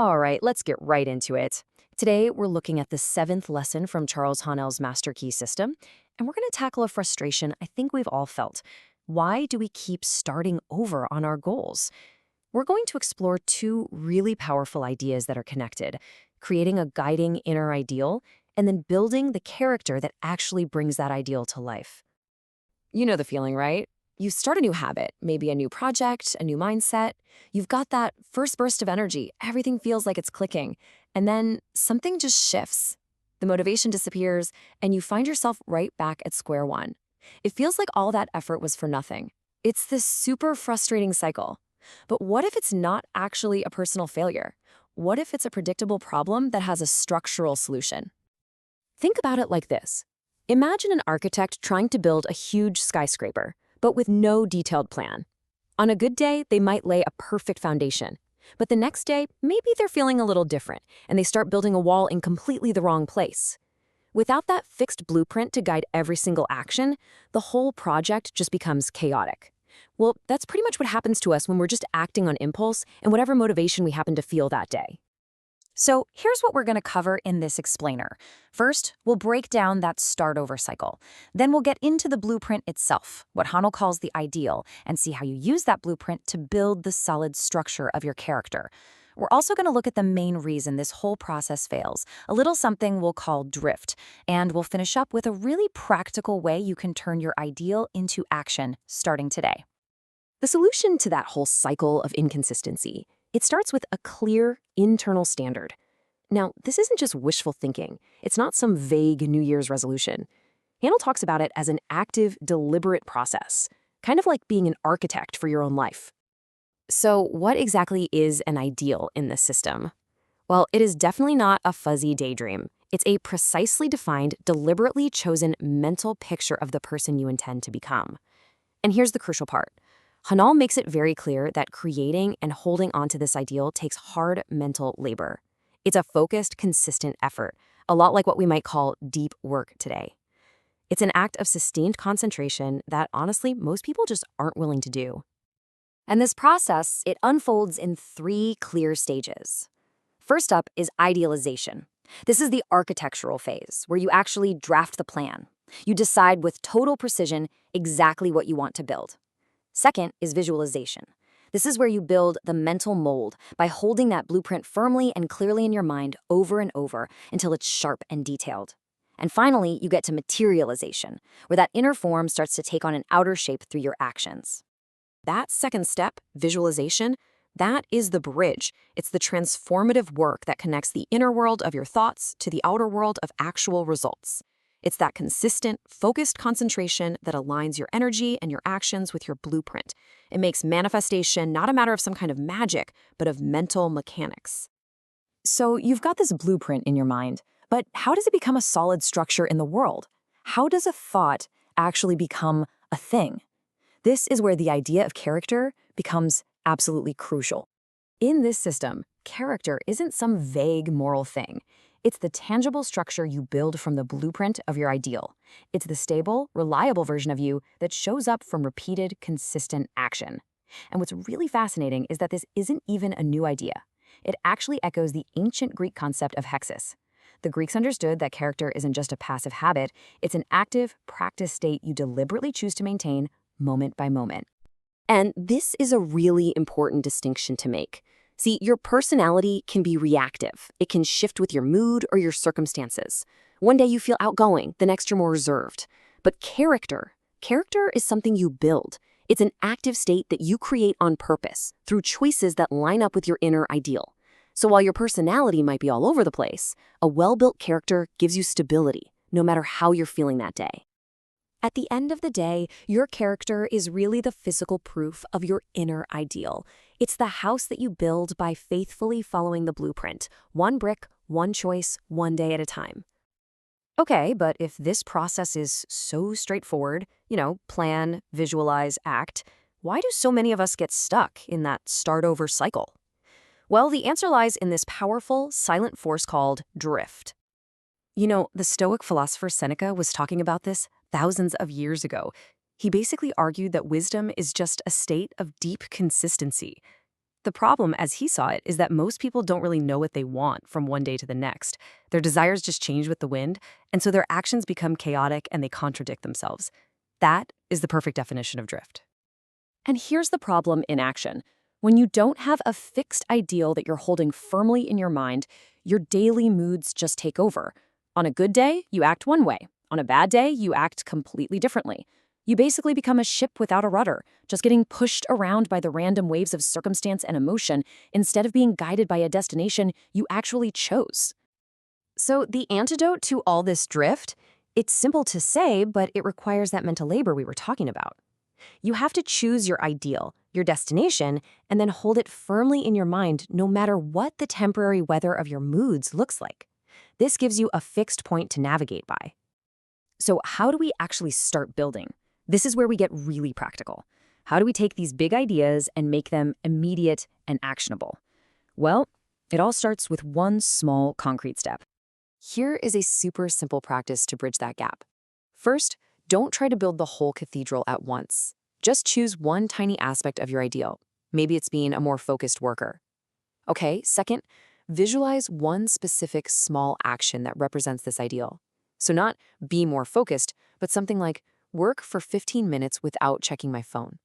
All right, let's get right into it. Today, we're looking at the seventh lesson from Charles Haanel's Master Key System, and we're going to tackle a frustration I think we've all felt. Why do we keep starting over on our goals? We're going to explore two really powerful ideas that are connected, creating a guiding inner ideal, and then building the character that actually brings that ideal to life. You know the feeling, right? You start a new habit, maybe a new project, a new mindset. You've got that first burst of energy. Everything feels like it's clicking. And then something just shifts. The motivation disappears, and you find yourself right back at square one. It feels like all that effort was for nothing. It's this super frustrating cycle. But what if it's not actually a personal failure? What if it's a predictable problem that has a structural solution? Think about it like this. Imagine an architect trying to build a huge skyscraper, but with no detailed plan. On a good day, they might lay a perfect foundation. But the next day, maybe they're feeling a little different, and they start building a wall in completely the wrong place. Without that fixed blueprint to guide every single action, the whole project just becomes chaotic. Well, that's pretty much what happens to us when we're just acting on impulse and whatever motivation we happen to feel that day. So here's what we're going to cover in this explainer. First, we'll break down that start over cycle. Then we'll get into the blueprint itself, what Hanel calls the ideal, and see how you use that blueprint to build the solid structure of your character. We're also going to look at the main reason this whole process fails, a little something we'll call drift, and we'll finish up with a really practical way you can turn your ideal into action starting today. The solution to that whole cycle of inconsistency, it starts with a clear internal standard. Now, this isn't just wishful thinking. It's not some vague New Year's resolution. Hanel talks about it as an active, deliberate process, kind of like being an architect for your own life. So what exactly is an ideal in this system? Well, it is definitely not a fuzzy daydream. It's a precisely defined, deliberately chosen mental picture of the person you intend to become. And here's the crucial part. Hanel makes it very clear that creating and holding onto this ideal takes hard mental labor. It's a focused, consistent effort, a lot like what we might call deep work today. It's an act of sustained concentration that, honestly, most people just aren't willing to do. And this process, it unfolds in three clear stages. First up is idealization. This is the architectural phase, where you actually draft the plan. You decide with total precision exactly what you want to build. Second is visualization. This is where you build the mental mold by holding that blueprint firmly and clearly in your mind over and over until it's sharp and detailed. And finally, you get to materialization, where that inner form starts to take on an outer shape through your actions. That second step, visualization, that is the bridge. It's the transformative work that connects the inner world of your thoughts to the outer world of actual results. It's that consistent, focused concentration that aligns your energy and your actions with your blueprint. It makes manifestation not a matter of some kind of magic, but of mental mechanics. So you've got this blueprint in your mind, but how does it become a solid structure in the world? How does a thought actually become a thing? This is where the idea of character becomes absolutely crucial. In this system, character isn't some vague moral thing. It's the tangible structure you build from the blueprint of your ideal. It's the stable, reliable version of you that shows up from repeated, consistent action. And what's really fascinating is that this isn't even a new idea. It actually echoes the ancient Greek concept of hexis. The Greeks understood that character isn't just a passive habit, it's an active, practiced state you deliberately choose to maintain moment by moment. And this is a really important distinction to make. See, your personality can be reactive. It can shift with your mood or your circumstances. One day you feel outgoing, the next you're more reserved. But character is something you build. It's an active state that you create on purpose through choices that line up with your inner ideal. So while your personality might be all over the place, a well-built character gives you stability, no matter how you're feeling that day. At the end of the day, your character is really the physical proof of your inner ideal. It's the house that you build by faithfully following the blueprint, one brick, one choice, one day at a time. Okay, but if this process is so straightforward, plan, visualize, act, why do so many of us get stuck in that start-over cycle? Well, the answer lies in this powerful, silent force called drift. The Stoic philosopher Seneca was talking about this thousands of years ago. He basically argued that wisdom is just a state of deep consistency. The problem, as he saw it, is that most people don't really know what they want from one day to the next. Their desires just change with the wind, and so their actions become chaotic and they contradict themselves. That is the perfect definition of drift. And here's the problem in action. When you don't have a fixed ideal that you're holding firmly in your mind, your daily moods just take over. On a good day, you act one way. On a bad day, you act completely differently. You basically become a ship without a rudder, just getting pushed around by the random waves of circumstance and emotion instead of being guided by a destination you actually chose. So the antidote to all this drift, it's simple to say, but it requires that mental labor we were talking about. You have to choose your ideal, your destination, and then hold it firmly in your mind no matter what the temporary weather of your moods looks like. This gives you a fixed point to navigate by. So how do we actually start building? This is where we get really practical. How do we take these big ideas and make them immediate and actionable? Well, it all starts with one small concrete step. Here is a super simple practice to bridge that gap. First, don't try to build the whole cathedral at once. Just choose one tiny aspect of your ideal. Maybe it's being a more focused worker. Okay, second, visualize one specific small action that represents this ideal. So not be more focused, but something like work for 15 minutes without checking my phone.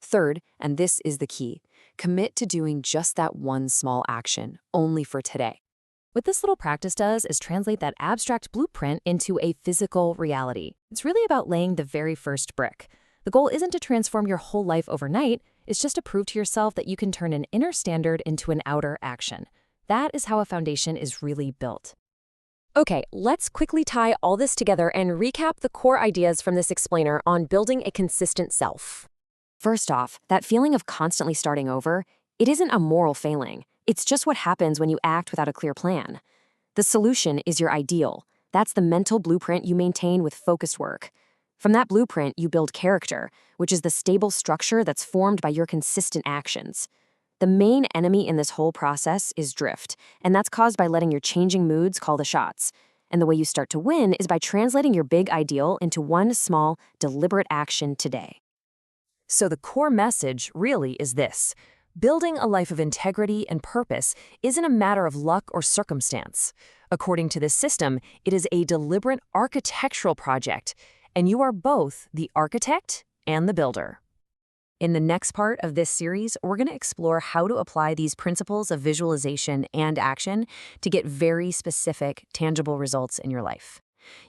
Third, and this is the key, commit to doing just that one small action, only for today. What this little practice does is translate that abstract blueprint into a physical reality. It's really about laying the very first brick. The goal isn't to transform your whole life overnight, it's just to prove to yourself that you can turn an inner standard into an outer action. That is how a foundation is really built. Okay, let's quickly tie all this together and recap the core ideas from this explainer on building a consistent self. First off, that feeling of constantly starting over, it isn't a moral failing. It's just what happens when you act without a clear plan. The solution is your ideal. That's the mental blueprint you maintain with focused work. From that blueprint, you build character, which is the stable structure that's formed by your consistent actions. The main enemy in this whole process is drift, and that's caused by letting your changing moods call the shots. And the way you start to win is by translating your big ideal into one small, deliberate action today. So the core message really is this. Building a life of integrity and purpose isn't a matter of luck or circumstance. According to this system, it is a deliberate architectural project, and you are both the architect and the builder. In the next part of this series, we're going to explore how to apply these principles of visualization and action to get very specific, tangible results in your life.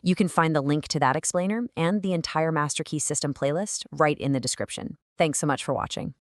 You can find the link to that explainer and the entire Master Key System playlist right in the description. Thanks so much for watching.